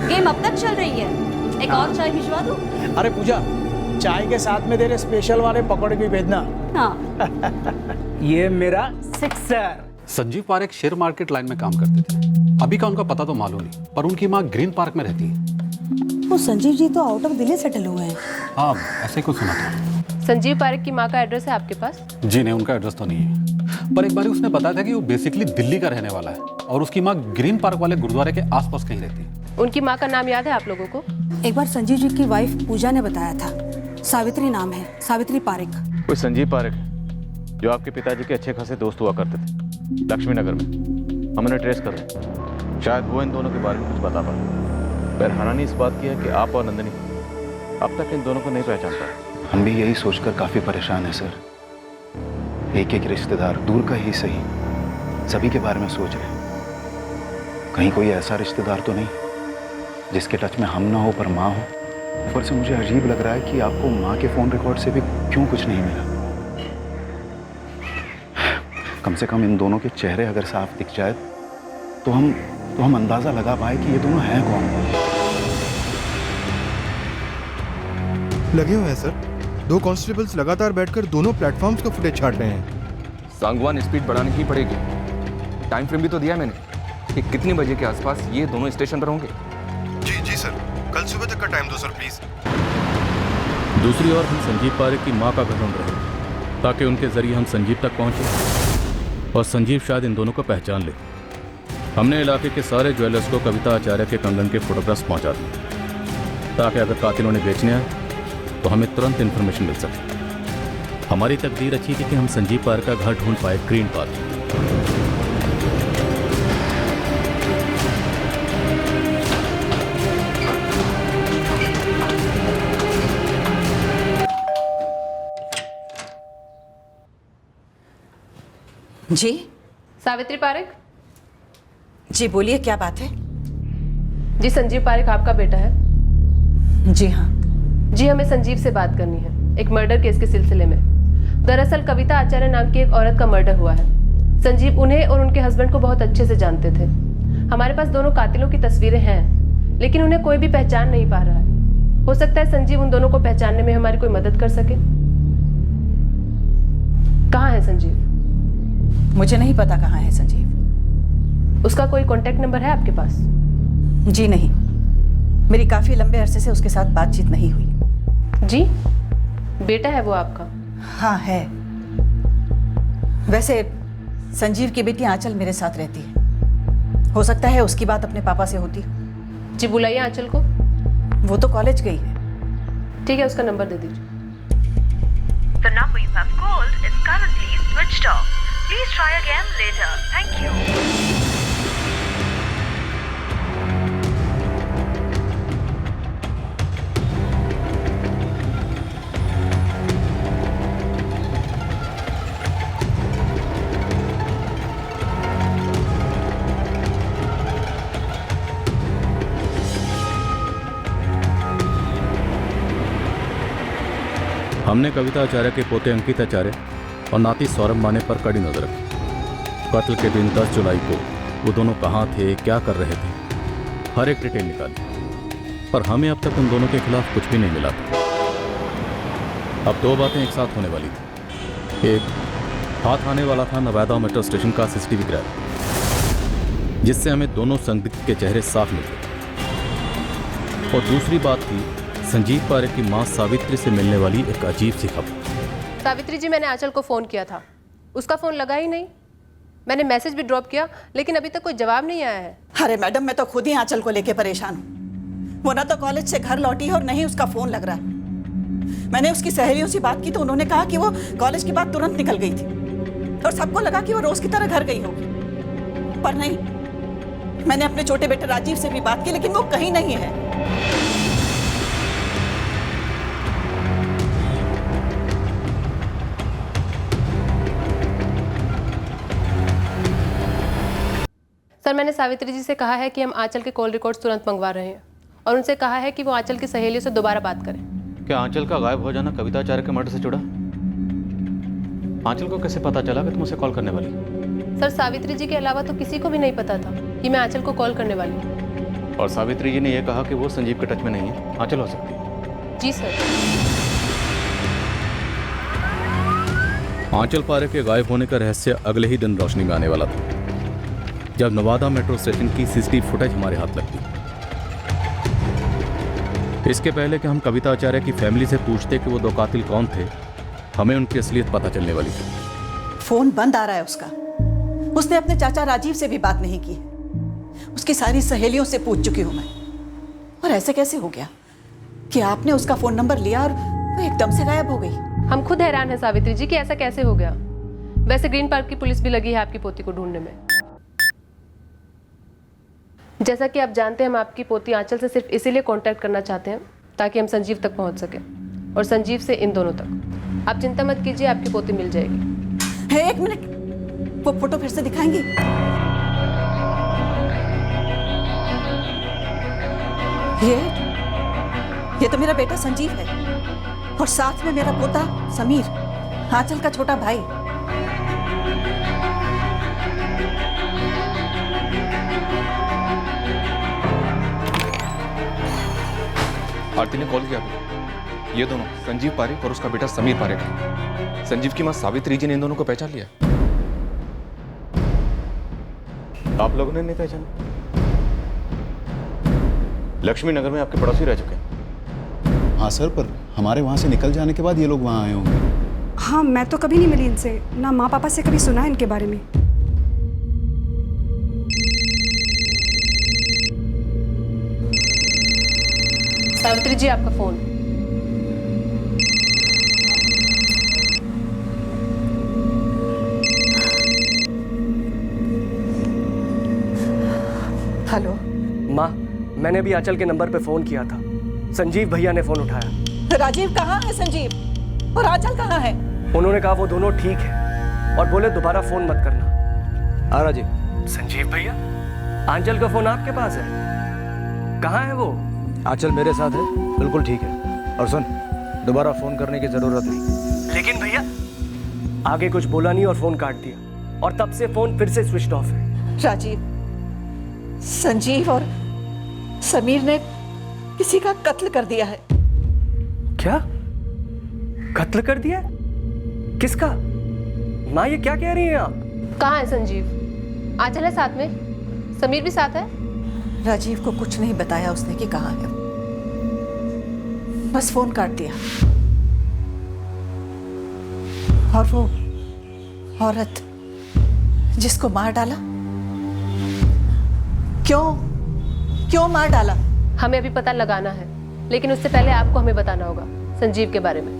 गेम अब तक चल रही है। एक और चाय भिजवा दूं? अरे पूजा, चाय के साथ में तेरे स्पेशल वाले पकौड़े भी भेजना। हाँ। ये मेरा sixer. Sanjeev Parekh share market line में काम करते थे। अभी का उनका पता तो मालूम नहीं, पर उनकी माँ ग्रीन पार्क में रहती है। वो संजीव जी तो आउट ऑफ दिल्ली सेटल हुए हैं। हाँ, ऐसे कुछ सुना था। संजीव पारेख की माँ का एड्रेस है आपके पास? जी नहीं, उनका एड्रेस तो नहीं है, पर एक बार उसने बताया था कि वो बेसिकली दिल्ली का रहने वाला है और उसकी माँ ग्रीन पार्क वाले गुरुद्वारे के आसपास कहीं रहती है। उनकी माँ का नाम याद है आप लोगों को? एक बार संजीव जी की वाइफ पूजा ने बताया था, सावित्री नाम है, सावित्री पारेख। कोई संजीव पारेख जो आपके पिताजी के अच्छे खासे दोस्त हुआ करते थे लक्ष्मी नगर में, हम उन्हें ट्रेस कर रहे हैं। शायद वो इन दोनों के बारे में कुछ बता पाए। पर हैरानी इस बात की है कि आप और नंदिनी अब तक इन दोनों को नहीं पहचान पाए। हम भी यही सोचकर काफ़ी परेशान हैं सर। एक एक रिश्तेदार, दूर का ही सही, सभी के बारे में सोच रहे हैं। कहीं कोई ऐसा रिश्तेदार तो नहीं जिसके टच में हम ना हो पर माँ हो। ऊपर से मुझे अजीब लग रहा है कि आपको माँ के फ़ोन रिकॉर्ड से भी क्यों कुछ नहीं मिला। कम से कम इन दोनों के चेहरे अगर साफ दिख जाए तो हम अंदाज़ा लगा पाए कि ये दोनों हैं कौन। लगे हुए हैं सर। 2 कांस्टेबल्स लगातार बैठकर दोनों प्लेटफॉर्म्स का फुटेज छाट रहे हैं। सांगवान स्पीड बढ़ानी ही पड़ेगी। टाइम फ्रेम भी तो दिया मैंने कि कितने बजे के आसपास ये दोनों स्टेशन पर होंगे। जी सर, कल सुबह तक का टाइम दो सर प्लीज। दूसरी ओर हम संजीव पारेख की मां का घर ढूंढ रहे हैं ताकि उनके जरिए हम संजीव तक पहुंचे और संजीव शायद इन दोनों को पहचान ले। हमने इलाके के सारे ज्वेलर्स को कविता आचार्य के कंगन के फोटोग्राफ्स पहुंचा दिए ताकि अगर कातिलों ने बेचने आए तो हमें तुरंत इन्फॉर्मेशन मिल सके। हमारी तकदीर अच्छी थी कि हम संजीव पारेख का घर ढूंढ पाए ग्रीन पार्क। जी सावित्री पारेख। जी बोलिए, क्या बात है? जी संजीव पारेख आपका बेटा है? जी हाँ। जी हमें संजीव से बात करनी है एक मर्डर केस के सिलसिले में। दरअसल कविता आचार्य नाम की एक औरत का मर्डर हुआ है। संजीव उन्हें और उनके हस्बैंड को बहुत अच्छे से जानते थे। हमारे पास दोनों कातिलों की तस्वीरें हैं लेकिन उन्हें कोई भी पहचान नहीं पा रहा है। हो सकता है संजीव उन दोनों को पहचानने में हमारी कोई मदद कर सके। कहाँ है संजीव? मुझे नहीं पता कहाँ है संजीव। उसका कोई कांटेक्ट नंबर है आपके पास? जी नहीं, मेरी काफी लंबे अरसे से उसके साथ बातचीत नहीं हुई। जी बेटा है वो आपका? हाँ है। वैसे संजीव की बेटी आंचल मेरे साथ रहती है। हो सकता है उसकी बात अपने पापा से होती। जी बुलाइए आंचल को। वो तो कॉलेज गई है। ठीक है, उसका नंबर दे दीजिए। The number you have called is currently switched off. Please try again later. Thank you. हमने कविता आचार्य के पोते अंकित आचार्य और नाती सौरभ माने पर कड़ी नजर रखी। कत्ल के दिन 10 जुलाई को वो दोनों कहाँ थे, क्या कर रहे थे, हर एक डिटेल निकाली, पर हमें अब तक उन दोनों के खिलाफ कुछ भी नहीं मिला था। अब 2 बातें एक साथ होने वाली थी। एक, हाथ आने वाला था नवादा मेट्रो स्टेशन का सीसीटीवी क्रैक, जिससे हमें दोनों संदिग्ध के चेहरे साफ मिल गए। और दूसरी बात थी संजीव पारेख की मां सावित्री से मिलने वाली एक अजीब सी खबर। सावित्री जी, मैंने आंचल को फोन किया था, उसका फोन लगा ही नहीं। मैंने मैसेज भी ड्रॉप किया लेकिन अभी तक कोई जवाब नहीं आया है। अरे मैडम, मैं तो खुद ही आंचल को लेके परेशान हूँ। वो ना तो कॉलेज से घर लौटी है और नहीं उसका फोन लग रहा है। मैंने उसकी सहेलियों से बात की तो उन्होंने कहा कि वो कॉलेज के बाद तुरंत निकल गई थी और सबको लगा कि वो रोज की तरह घर गई होगी, पर नहीं। मैंने अपने छोटे बेटे राजीव से भी बात की लेकिन वो कहीं नहीं है। सर, मैंने सावित्री जी से कहा है कि हम आंचल के कॉल रिकॉर्ड्स तुरंत मंगवा रहे हैं और उनसे कहा है कि वो आंचल की सहेलियों से दोबारा बात करें। क्या आंचल का गायब हो जाना कविता आचार्य के मर्डर से जुड़ा? आंचल को कैसे पता चला कि तुम उसे कॉल करने वाली? सर, सावित्री जी के अलावा तो किसी को भी नहीं पता था कि मैं आंचल को कॉल करने वाली हूँ। और सावित्री जी ने यह कहा कि वो संजीव के टच में नहीं है, आंचल हो सकती है। जी सर। आंचल पारेख के गायब होने का रहस्य अगले ही दिन रोशनी में आने वाला था जब नवादा मेट्रो स्टेशन की सीसीटीवी फुटेज हमारे हाथ लगती। इसके पहले कि हम कविता आचार्य की फैमिली से पूछते कि वो 2 कातिल कौन थे, हमें उनकी असलियत पता चलने वाली थी। फोन बंद आ रहा है उसका। उसने अपने चाचा राजीव से भी बात नहीं की। उसकी सारी सहेलियों से पूछ चुकी हूं मैं। और ऐसे कैसे हो गया कि आपने उसका फोन नंबर लिया और वो एकदम से गायब हो गई? हम खुद हैरान हैं सावित्री जी कि ऐसा कैसे हो गया। वैसे ग्रीन पार्क की पुलिस भी लगी है आपकी पोती को ढूंढने में। जैसा कि आप जानते हैं, हम आपकी पोती आंचल से सिर्फ इसीलिए कांटेक्ट करना चाहते हैं ताकि हम संजीव तक पहुंच सके और संजीव से इन दोनों तक। आप चिंता मत कीजिए, आपकी पोती मिल जाएगी। है, एक मिनट, वो फोटो फिर से दिखाएंगी? ये तो मेरा बेटा संजीव है और साथ में मेरा पोता समीर, आंचल का छोटा भाई। आरती ने कॉल किया अभी। ये दोनों संजीव पारेख और उसका बेटा समीर पारेख है। संजीव की मां सावित्री जी ने इन दोनों को पहचान लिया। आप लोगों ने नहीं पहचाना? लक्ष्मी नगर में आपके पड़ोसी रह चुके हैं। हाँ सर, पर हमारे वहाँ से निकल जाने के बाद ये लोग वहाँ आए होंगे। हाँ, मैं तो कभी नहीं मिली इनसे, ना माँ पापा से कभी सुना है इनके बारे में। सावित्री जी, आपका फोन। हेलो माँ, मैंने अभी आंचल के नंबर पे फोन किया था। संजीव भैया ने फोन उठाया। राजीव कहाँ है संजीव? और आंचल कहाँ है? उन्होंने कहा वो दोनों ठीक है और बोले दोबारा फोन मत करना। हाँ राजीव। संजीव भैया, आंचल का फोन आपके पास है? कहाँ है वो? आंचल मेरे साथ है, बिल्कुल ठीक है। और सुन, दोबारा फोन करने की जरूरत नहीं। लेकिन भैया आगे कुछ बोला नहीं और फोन काट दिया और तब से फोन फिर से स्विच ऑफ है। राजीव, संजीव और समीर ने किसी का कत्ल कर दिया है। क्या? कत्ल कर दिया? किसका? माँ, ये क्या कह रही हैं आप? कहाँ है संजीव? आंचल है साथ में? समीर भी साथ है? राजीव को कुछ नहीं बताया उसने कि कहाँ है। बस फोन काट दिया। और वो औरत जिसको मार डाला, क्यों मार डाला? हमें अभी पता लगाना है, लेकिन उससे पहले आपको हमें बताना होगा संजीव के बारे में।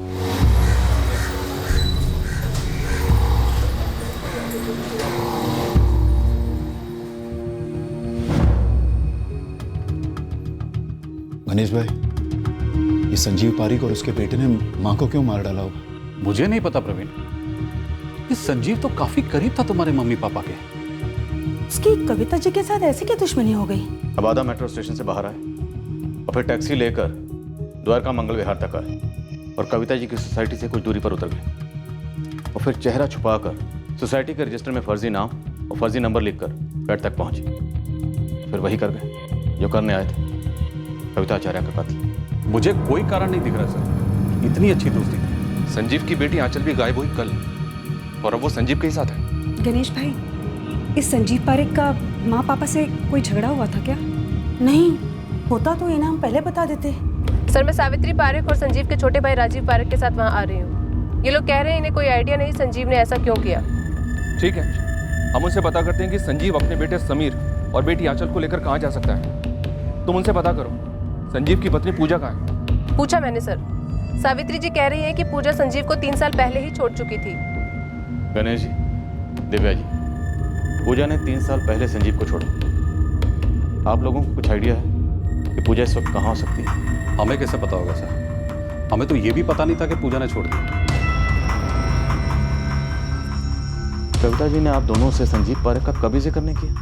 गणेश भाई, ये संजीव पारेख और उसके बेटे ने मां को क्यों मार डाला होगा? मुझे नहीं पता प्रवीण। ये संजीव तो काफी करीब था तुम्हारे मम्मी पापा के। उसकी कविता जी के साथ ऐसी क्या दुश्मनी हो गई? अब आधा मेट्रो स्टेशन से बाहर आए और फिर टैक्सी लेकर द्वारका मंगल विहार तक आए और कविता जी की सोसाइटी से कुछ दूरी पर उतर गए और फिर चेहरा छुपाकर सोसाइटी के रजिस्टर में फर्जी नाम और फर्जी नंबर लिखकर फ्लैट तक पहुंचे। फिर वही कर गए जो करने आए थे, कविता आचार्य का कत्ल। मुझे कोई कारण नहीं दिख रहा सर, इतनी अच्छी दोस्ती थी। संजीव की बेटी आंचल भी गायब हुई कल और अब वो संजीव के ही साथ है। गणेश भाई, इस संजीव पारेख का माँ पापा से कोई झगड़ा हुआ था क्या? नहीं, होता तो ये नाम पहले बता देते। सर, मैं सावित्री पारेख और संजीव के छोटे भाई राजीव पारेख के साथ वहाँ आ रही हूँ। ये लोग कह रहे हैं इन्हें कोई आइडिया नहीं संजीव ने ऐसा क्यों किया। ठीक है, हम उनसे पता करते हैं कि संजीव अपने बेटे समीर और बेटी आंचल को लेकर कहाँ जा सकता है। तुम उनसे पता करो संजीव की पत्नी पूजा कहाँ है। पूछा मैंने सर। सावित्री जी कह रही है कि पूजा संजीव को 3 साल पहले ही छोड़ चुकी थी। गणेश जी, दिव्या जी, पूजा ने 3 साल पहले संजीव को छोड़ा। आप लोगों को कुछ आइडिया है कि पूजा इस वक्त कहाँ हो सकती है? हमें कैसे पता होगा सर? हमें तो ये भी पता नहीं था कि पूजा ने छोड़ दिया। कविता जी ने आप दोनों से संजीव पारेख का कभी जिक्र नहीं किया?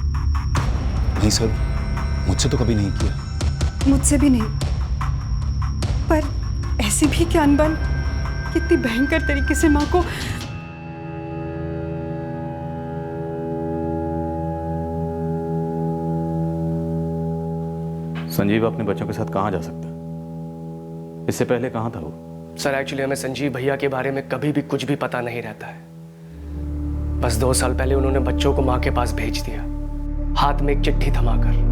नहीं सर, मुझसे तो कभी नहीं किया। मुझसे भी नहीं, पर ऐसी भी क्या अनबन, कितनी भयंकर तरीके से माँ को। संजीव अपने बच्चों के साथ कहाँ जा सकता है? इससे पहले कहाँ था वो? सर, एक्चुअली हमें संजीव भैया के बारे में कभी भी कुछ भी पता नहीं रहता है। बस 2 साल पहले उन्होंने बच्चों को माँ के पास भेज दिया, हाथ में एक चिट्ठी थमाकर।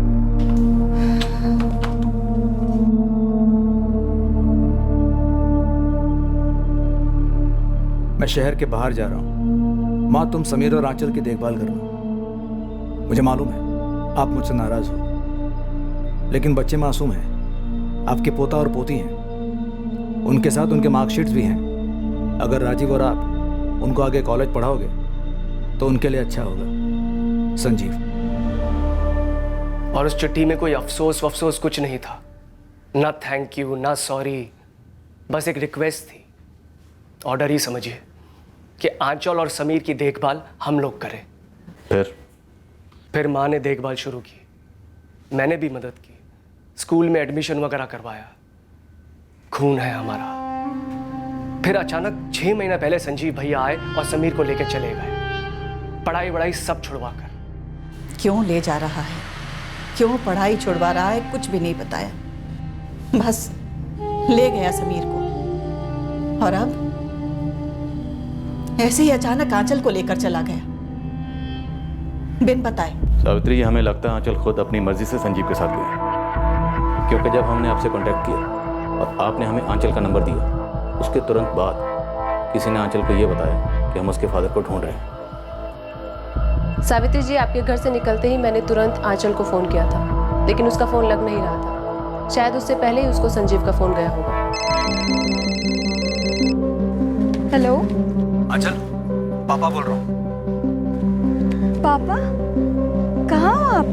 मैं शहर के बाहर जा रहा हूँ। माँ, तुम समीर और आंचल की देखभाल करना। मुझे मालूम है आप मुझसे नाराज हो, लेकिन बच्चे मासूम हैं। आपके पोता और पोती हैं, उनके साथ उनके मार्कशीट्स भी हैं। अगर राजीव और आप उनको आगे कॉलेज पढ़ाओगे तो उनके लिए अच्छा होगा। संजीव। और उस चिट्ठी में कोई अफसोस वफसोस कुछ नहीं था, ना थैंक यू ना सॉरी, बस एक रिक्वेस्ट थी। ऑर्डर ही समझिए कि आंचल और समीर की देखभाल हम लोग करें। फिर माँ ने देखभाल शुरू की, मैंने भी मदद की, स्कूल में एडमिशन वगैरह करवाया। खून है हमारा। फिर अचानक 6 महीना पहले संजीव भैया आए और समीर को लेकर चले गए, पढ़ाई वढ़ाई सब छुड़वा कर। क्यों ले जा रहा है, क्यों पढ़ाई छुड़वा रहा है, कुछ भी नहीं बताया। बस ले गया समीर को, और अब ऐसे ही अचानक आंचल को लेकर चला गया बिन बताए। सावित्री, हमें लगता है आंचल खुद अपनी मर्जी से संजीव के साथ गई, क्योंकि जब हमने आपसे कांटेक्ट किया और आपने हमें आंचल का नंबर दिया, उसके तुरंत बाद किसी ने आंचल को यह बताया कि हम उसके फादर को ढूंढ रहे हैं। सावित्री जी, आपके घर से निकलते ही मैंने तुरंत आंचल को फ़ोन किया था, लेकिन उसका फ़ोन लग नहीं रहा था। शायद उससे पहले ही उसको संजीव का फ़ोन गया होगा। हेलो आंचल, पापा बोल रहा हूँ। पापा, कहाँ हो आप?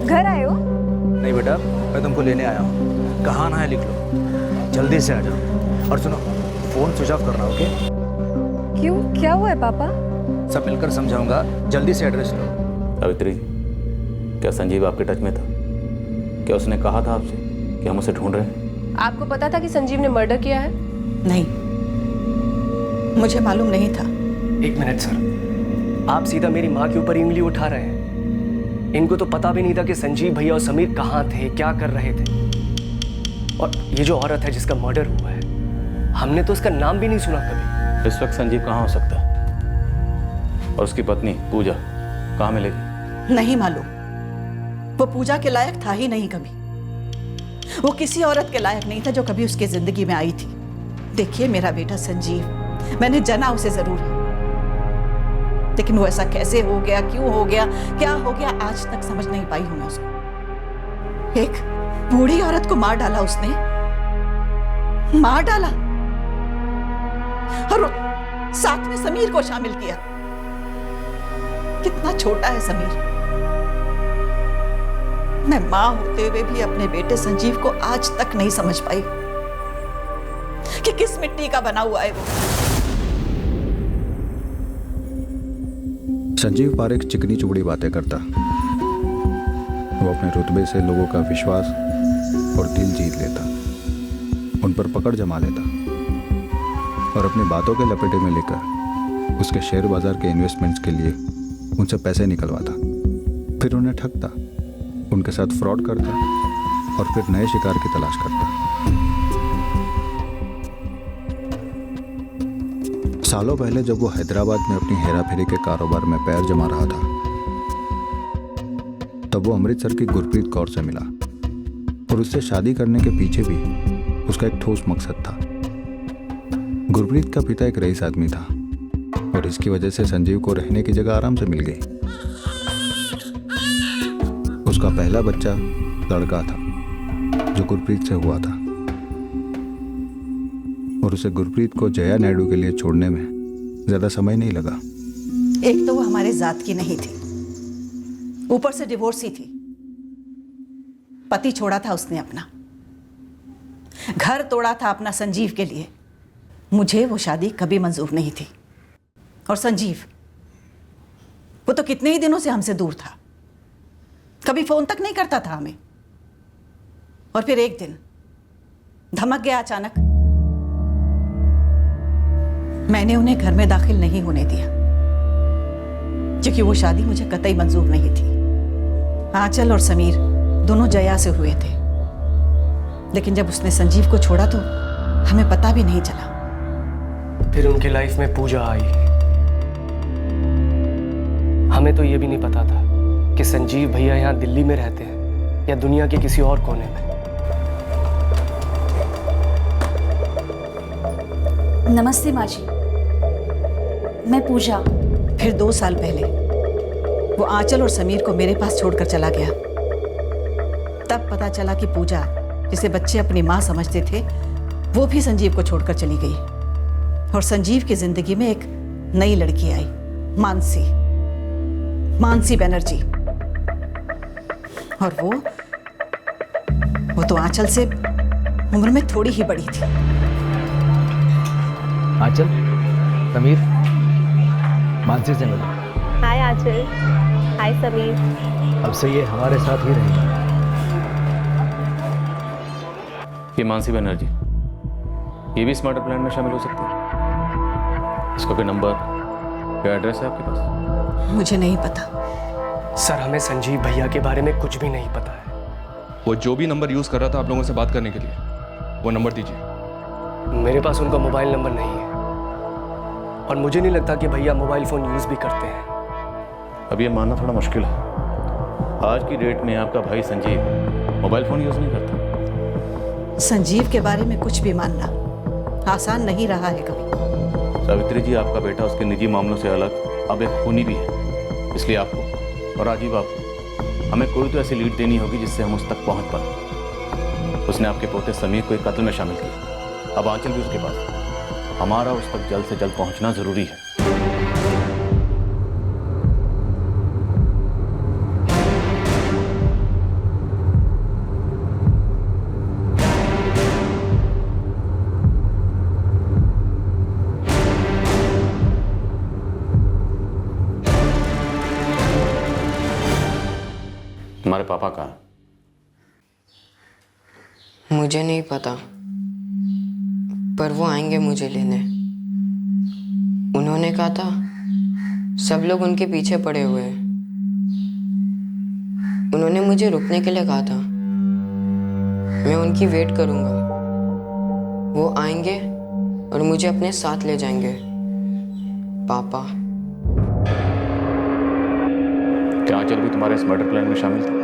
घर आए हो? नहीं बेटा, मैं तुमको लेने आया हूँ। कहाँ आना है लिख लो, जल्दी से आ जाओ। और सुनो, फोन स्विच ऑफ करना, ओके? क्यों, क्या हुआ है पापा? सब मिलकर समझाऊंगा, जल्दी से एड्रेस लो। सावित्री, क्या संजीव आपके टच में था? क्या उसने कहा था आपसे कि हम उसे ढूंढ रहे हैं? आपको पता था कि संजीव ने मर्डर किया है? नहीं, मुझे मालूम नहीं था। 1 मिनट सर, आप सीधा मेरी माँ के ऊपर उंगली उठा रहे हैं। इनको तो पता भी नहीं था कि संजीव भैया और समीर कहाँ थे, क्या कर रहे थे। और ये जो औरत है जिसका मर्डर हुआ है, हमने तो उसका नाम भी नहीं सुना कभी। इस वक्त संजीव कहाँ हो सकता है? और उसकी पत्नी पूजा कहाँ मिलेगी? नहीं मालूम, वो पूजा के लायक था ही नहीं कभी। वो किसी औरत के लायक नहीं था जो कभी उसकी जिंदगी में आई थी। देखिए, मेरा बेटा संजीव, मैंने जाना उसे जरूर है, लेकिन वो ऐसा कैसे हो गया, क्यों हो गया, क्या हो गया, आज तक समझ नहीं पाई हूं मैं उसको। एक बूढ़ी औरत को मार डाला उसने, मार डाला, और साथ में समीर को शामिल किया। कितना छोटा है समीर। मैं मां होते हुए भी अपने बेटे संजीव को आज तक नहीं समझ पाई कि किस मिट्टी का बना हुआ है वो। संजीव पारेख चिकनी चुपड़ी बातें करता। वो अपने रुतबे से लोगों का विश्वास और दिल जीत लेता, उन पर पकड़ जमा लेता और अपनी बातों के लपेटे में लेकर उसके शेयर बाजार के इन्वेस्टमेंट्स के लिए उनसे पैसे निकलवाता, फिर उन्हें ठगता, उनके साथ फ्रॉड करता और फिर नए शिकार की तलाश करता। सालों पहले जब वो हैदराबाद में अपनी हेरा फेरी के कारोबार में पैर जमा रहा था, तब वो अमृतसर की गुरप्रीत कौर से मिला और उससे शादी करने के पीछे भी उसका एक ठोस मकसद था। गुरप्रीत का पिता एक रईस आदमी था और इसकी वजह से संजीव को रहने की जगह आराम से मिल गई। उसका पहला बच्चा लड़का था जो गुरप्रीत से हुआ था और उसे गुरप्रीत को जया नायडू के लिए छोड़ने में ज्यादा समय नहीं लगा। एक तो वो हमारे जात की नहीं थी, ऊपर से डिवोर्सी थी। पति छोड़ा था उसने अपना, घर तोड़ा था अपना संजीव के लिए। मुझे वो शादी कभी मंजूर नहीं थी। और संजीव, वो तो कितने ही दिनों से हमसे दूर था, कभी फोन तक नहीं करता था हमें। और फिर एक दिन धमक गया अचानक। मैंने उन्हें घर में दाखिल नहीं होने दिया क्योंकि वो शादी मुझे कतई मंजूर नहीं थी। आंचल और समीर दोनों जया से हुए थे, लेकिन जब उसने संजीव को छोड़ा तो हमें पता भी नहीं चला। फिर उनकी लाइफ में पूजा आई। हमें तो ये भी नहीं पता था कि संजीव भैया यहाँ दिल्ली में रहते हैं या दुनिया के किसी और कोने में। नमस्ते माँ जी। मैं पूजा। फिर 2 साल पहले वो आंचल और समीर को मेरे पास छोड़कर चला गया। तब पता चला कि पूजा, जिसे बच्चे अपनी माँ समझते थे, वो भी संजीव को छोड़कर चली गई। और संजीव की जिंदगी में एक नई लड़की आई, मानसी बनर्जी। और वो तो आंचल से उम्र में थोड़ी ही बड़ी थी। आंचल, समीर, मानसी से मिलो। हाय आंचल। हाय समीर। अब से ये हमारे साथ ही रहेगी। ये मानसी बनर्जी, ये भी स्मार्टर प्लान में शामिल हो सकती है। इसका कोई नंबर या एड्रेस है आपके पास? मुझे नहीं पता सर, हमें संजीव भैया के बारे में कुछ भी नहीं पता है। वो जो भी नंबर यूज कर रहा था आप लोगों से बात करने के लिए, वो नंबर दीजिए। मेरे पास उनका मोबाइल नंबर नहीं है और मुझे नहीं लगता कि भैया मोबाइल फोन यूज भी करते हैं। अब ये मानना थोड़ा मुश्किल है। आज की डेट में आपका भाई संजीव मोबाइल फोन यूज नहीं करता। संजीव के बारे में कुछ भी मानना आसान नहीं रहा है कभी। सावित्री जी, आपका बेटा उसके निजी मामलों से अलग अब एक खूनी भी है। इसलिए आपको और राजीव आपको हमें कोई तो ऐसी लीड देनी होगी जिससे हम उस तक पहुंच पाए। उसने आपके पोते समीर को एक कत्ल में शामिल किया। अब आंचल भी उसके पास। हमारा उस तक जल्द से जल्द पहुंचना जरूरी है। तुम्हारे पापा कहाँ? मुझे नहीं पता, पर वो आएंगे मुझे लेने। उन्होंने कहा था सब लोग उनके पीछे पड़े हुए हैं। उन्होंने मुझे रुकने के लिए कहा था। मैं उनकी वेट करूंगा। वो आएंगे और मुझे अपने साथ ले जाएंगे। पापा। क्या आंचल भी तुम्हारे इस मर्डर प्लान में शामिल था?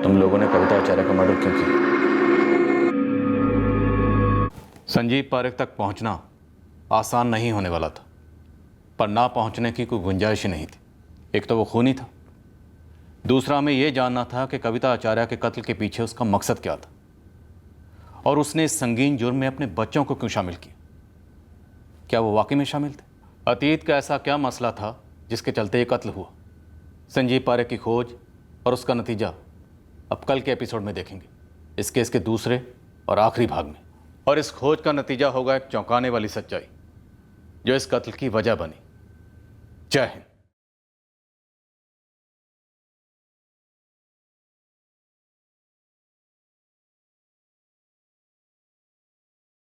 तुम लोगों ने कविता आचार्य का मर्डर क्यों किया? संजीव पारेख तक पहुंचना आसान नहीं होने वाला था, पर ना पहुंचने की कोई गुंजाइश ही नहीं थी। एक तो वो खूनी था, दूसरा हमें यह जानना था कि कविता आचार्य के कत्ल के पीछे उसका मकसद क्या था, और उसने इस संगीन जुर्म में अपने बच्चों को क्यों शामिल किया। क्या वो वाकई में शामिल थे? अतीत का ऐसा क्या मसला था जिसके चलते ये कत्ल हुआ? संजीव पारेख की खोज और उसका नतीजा अब कल के एपिसोड में देखेंगे, इस केस के दूसरे और आखिरी भाग में। और इस खोज का नतीजा होगा एक चौंकाने वाली सच्चाई जो इस कत्ल की वजह बनी। जय हिंद।